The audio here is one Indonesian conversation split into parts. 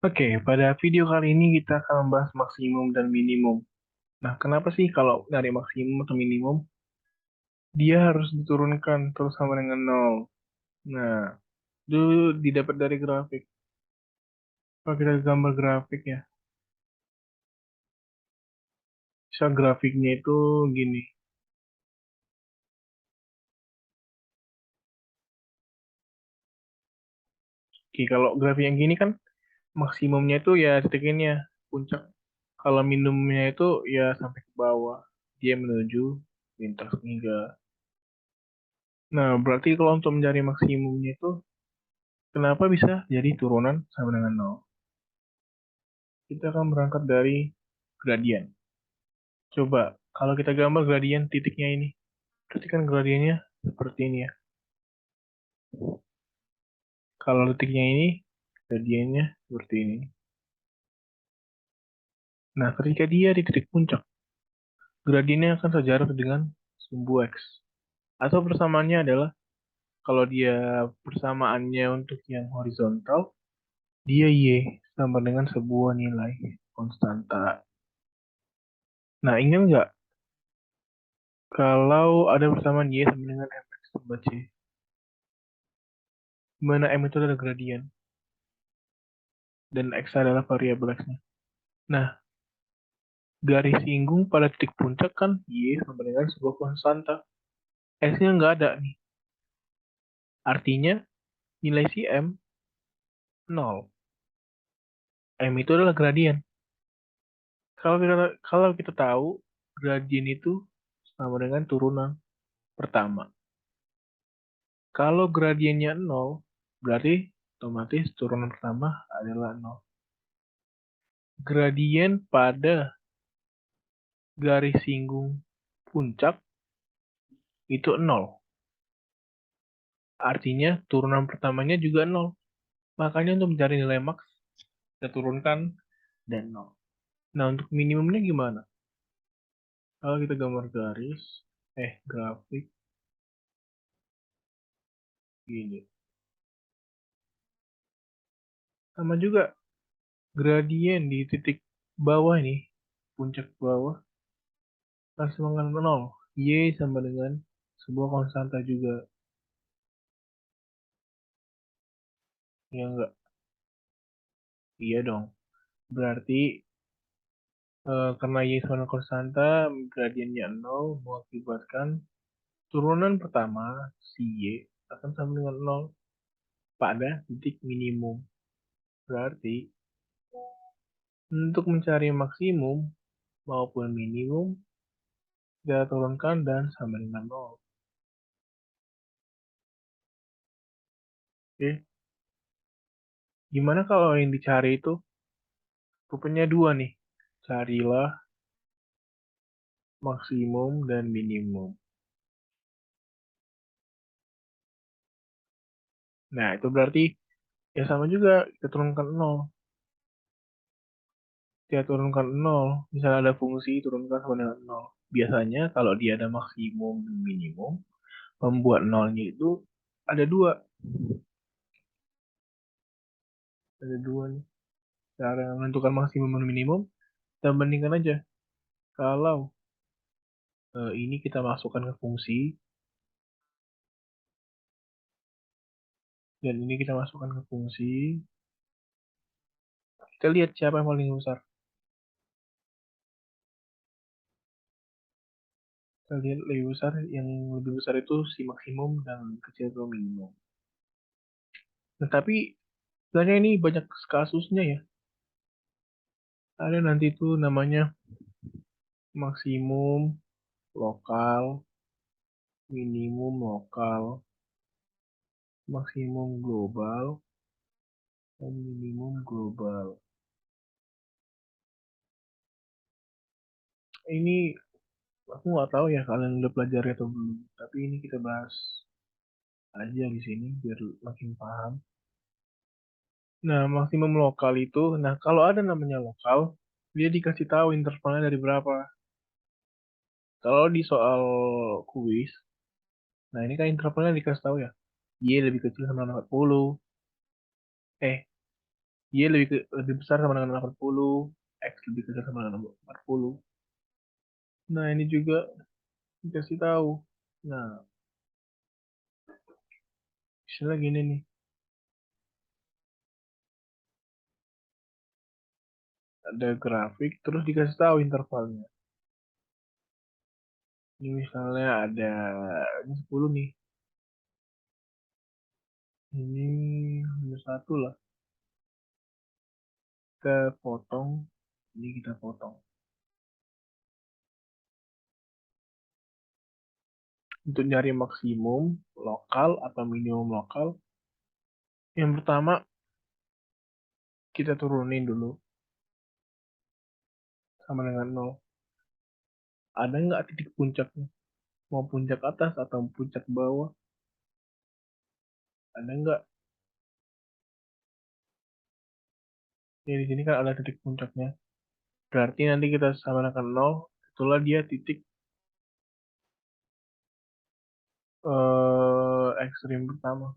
Oke, pada video kali ini kita akan membahas maksimum dan minimum. Nah, kenapa sih kalau dari maksimum atau minimum, dia harus diturunkan terus sama dengan nol? Nah, itu didapat dari grafik. Kalau kita gambar grafik ya, bisa grafiknya itu gini. Oke, kalau grafik yang gini kan, maksimumnya itu ya titik ini ya, puncak. Kalau minimumnya itu ya sampai ke bawah. Dia menuju lintas hingga. Nah, berarti kalau untuk mencari maksimumnya itu, kenapa bisa jadi turunan sama dengan nol? Kita akan berangkat dari gradien. Coba, kalau kita gambar gradien titiknya ini, berarti kan gradiennya seperti ini ya. Kalau titiknya ini, gradiennya seperti ini. Nah, ketika dia di titik puncak, gradiennya akan sejajar dengan sumbu X. Atau persamaannya adalah, kalau dia persamaannya untuk yang horizontal, dia Y sama dengan sebuah nilai konstanta. Nah, ingat nggak kalau ada persamaan Y sama dengan mx tambah c, di mana m itu adalah gradien dan x adalah variabel x-nya. Nah, garis singgung pada titik puncak kan Y sama dengan sebuah konstanta. X-nya nggak ada nih. Artinya nilai si M 0. M itu adalah gradien. Kalau kita tahu gradien itu sama dengan turunan pertama. Kalau gradiennya 0, berarti otomatis turunan pertama adalah 0. Gradien pada garis singgung puncak itu 0. Artinya turunan pertamanya juga 0. Makanya untuk mencari nilai max, kita turunkan dan 0. Nah, untuk minimumnya gimana? Kalau kita gambar grafik gini. Sama juga gradien di titik bawah nih, puncak bawah, sama dengan 0. Y sama dengan sebuah konstanta juga. Ya enggak? Iya dong. Berarti karena Y sama dengan konstanta, gradiennya 0 mengakibatkan turunan pertama, si Y, akan sama dengan 0 pada titik minimum. Berarti, untuk mencari maksimum maupun minimum, kita turunkan dan sama dengan 0. Oke, gimana kalau yang dicari itu rupanya dua nih. Carilah maksimum dan minimum. Nah, itu berarti ya sama juga, kita turunkan 0. Kita turunkan 0. Misalnya ada fungsi, turunkan sama dengan 0. Biasanya kalau dia ada maksimum dan minimum, membuat nolnya itu ada dua. Ada dua nih. Cara menentukan maksimum dan minimum, kita bandingkan aja. Kalau ini kita masukkan ke fungsi, dan ini kita masukkan ke fungsi, kita lihat siapa yang paling besar. Kita lihat lebih besar, yang lebih besar itu si maksimum dan kecil itu minimum. Nah, tapi sebenarnya ini banyak kasusnya ya. Ada nanti itu namanya maksimum lokal, minimum lokal, maksimum global, dan minimum global. Ini aku nggak tahu ya kalian udah pelajari atau belum, tapi ini kita bahas aja di sini biar makin paham. Nah, maksimum lokal itu, nah kalau ada namanya lokal, dia dikasih tahu intervalnya dari berapa. Kalau di soal kuis, nah ini kan intervalnya dikasih tahu ya. Y lebih kecil sama 40. Eh, Y lebih besar sama dengan 80, X lebih besar sama dengan 40. Nah, ini juga dikasih tahu. Nah, misalnya gini nih, ada grafik, terus dikasih tahu intervalnya. Ini misalnya ini 10 nih. Ini minus 1 lah. Kita potong, ini kita potong. Untuk nyari maksimum lokal atau minimum lokal, yang pertama kita turunin dulu sama dengan 0. Ada nggak titik puncaknya? Mau puncak atas atau puncak bawah? Ada nggak? Ya, di sini kan ada titik puncaknya. Berarti nanti kita sama dengan 0, itulah dia titik ekstrim pertama.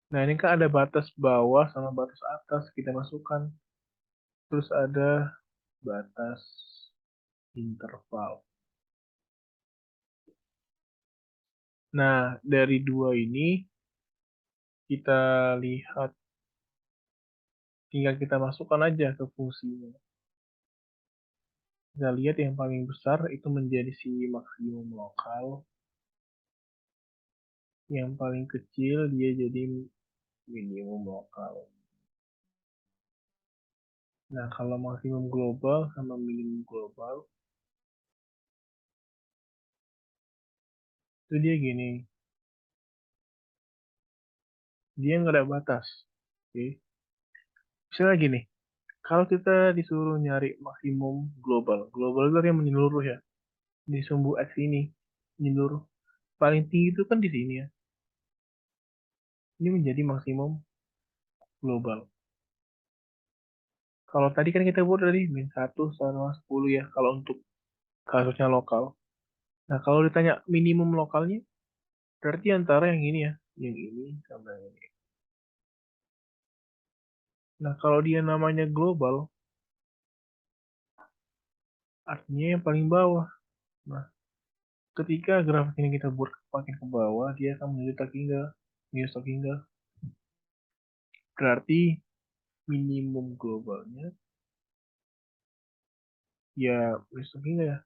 Nah, ini kan ada batas bawah sama batas atas kita masukkan. Terus ada batas interval. Nah, dari dua ini kita lihat, tinggal kita masukkan aja ke fungsinya. Kita lihat yang paling besar itu menjadi si maksimum lokal. Yang paling kecil dia jadi minimum lokal. Nah, kalau maksimum global sama minimum global, itu dia gini. Dia nggak ada batas. Oke. Misalnya gini, kalau kita disuruh nyari maksimum global, global itu yang menyeluruh ya. Di sumbu X ini, menyeluruh. Paling tinggi itu kan di sini ya. Ini menjadi maksimum global. Kalau tadi kan kita buat dari min 1 sama 10 ya, kalau untuk kasusnya lokal. Nah, kalau ditanya minimum lokalnya, berarti antara yang ini ya, yang ini sama yang ini. Nah, kalau dia namanya global, artinya yang paling bawah. Nah, ketika grafik ini kita buat makin ke bawah, dia akan menuju tertinggal. Minus tertinggal. Berarti minimum globalnya ya minus tertinggal ya.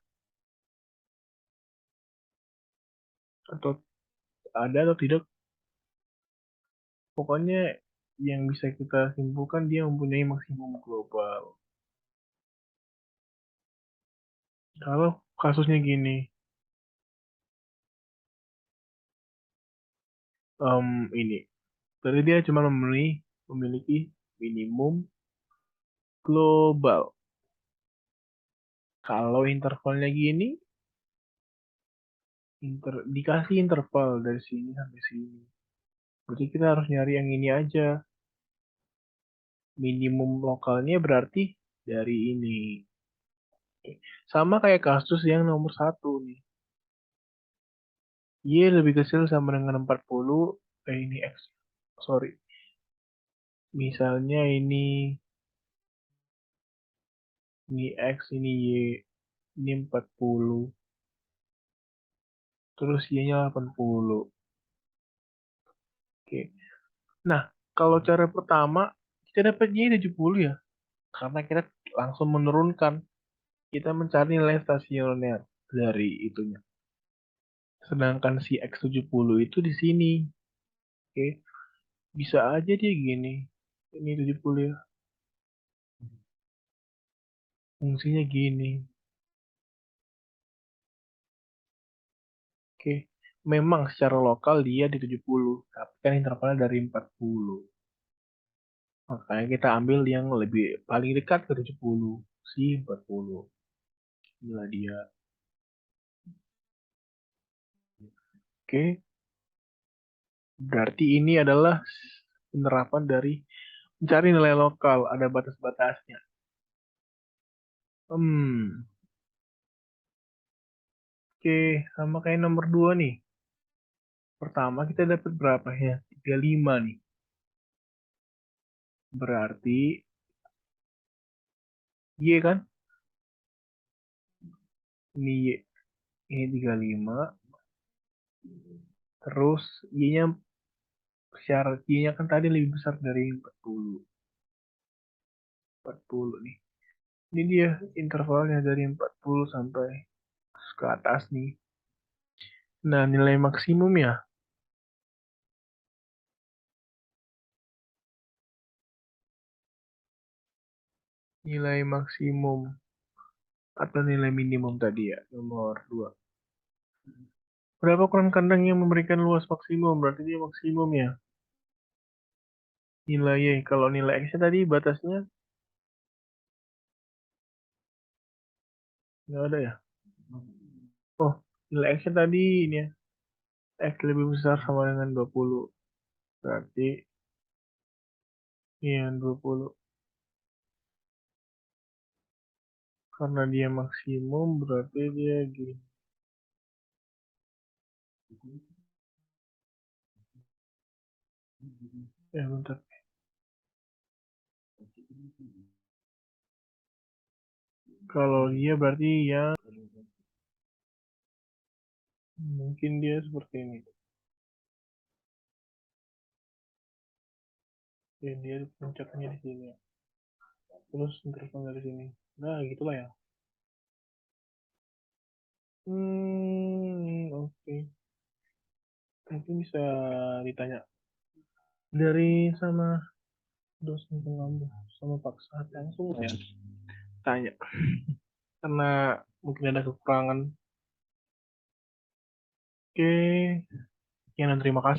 Atau ada atau tidak. Pokoknya yang bisa kita simpulkan dia mempunyai maksimum global. Kalau kasusnya gini, ini. Berarti dia cuma memiliki minimum global. Kalau intervalnya gini, dikasih interval dari sini sampai sini. Berarti kita harus nyari yang ini aja. Minimum lokalnya berarti dari ini. Sama kayak kasus yang nomor satu nih. Y lebih kecil sama dengan 40. Ini X. Sorry. Misalnya ini X, ini Y. Ini 40. Terus Y-nya 80. Oke. Nah, kalau cara pertama, kita dapat Y 70 ya. Karena kita langsung menurunkan. Kita mencari nilai stasioner dari itunya. Sedangkan si X70 itu di sini. Oke. Bisa aja dia gini. Ini 70 ya. Fungsinya gini. Oke. Memang secara lokal dia di 70. Tapi kan intervalnya dari 40. Makanya kita ambil yang lebih paling dekat ke 70. Si 40. Inilah dia. Oke. Berarti ini adalah penerapan dari mencari nilai lokal. Ada batas-batasnya. Hmm. Oke. Sama kayak nomor 2 nih. Pertama kita dapat berapa ya? 35 nih. Berarti Y kan? Ini Y. Ini 35. Terus Y-nya syarat Y-nya kan tadi lebih besar dari 40. 40 nih. Ini dia intervalnya dari 40 sampai ke atas nih. Nah, nilai maksimum ya. Nilai maksimum atau nilai minimum tadi ya, nomor 2. Berapa ukuran kandang yang memberikan luas maksimum? Berarti dia maksimum ya. Nilai Y. Kalau nilai X-nya tadi batasnya nggak ada ya. Oh, nilai X-nya tadi ini ya. X lebih besar sama dengan 20. Berarti iya 20. Karena dia maksimum berarti dia gini. Bentar. Kalau dia berarti ya mungkin dia seperti ini. Ya, dia puncaknya di sini. Terus interval dari sini. Nah, gitulah ya. Oke. Mungkin bisa ditanya dari sama dosen pengampu sama Pak Sahat langsung ya. Tanya. Karena mungkin ada kekurangan. Oke. Sekian dan terima kasih.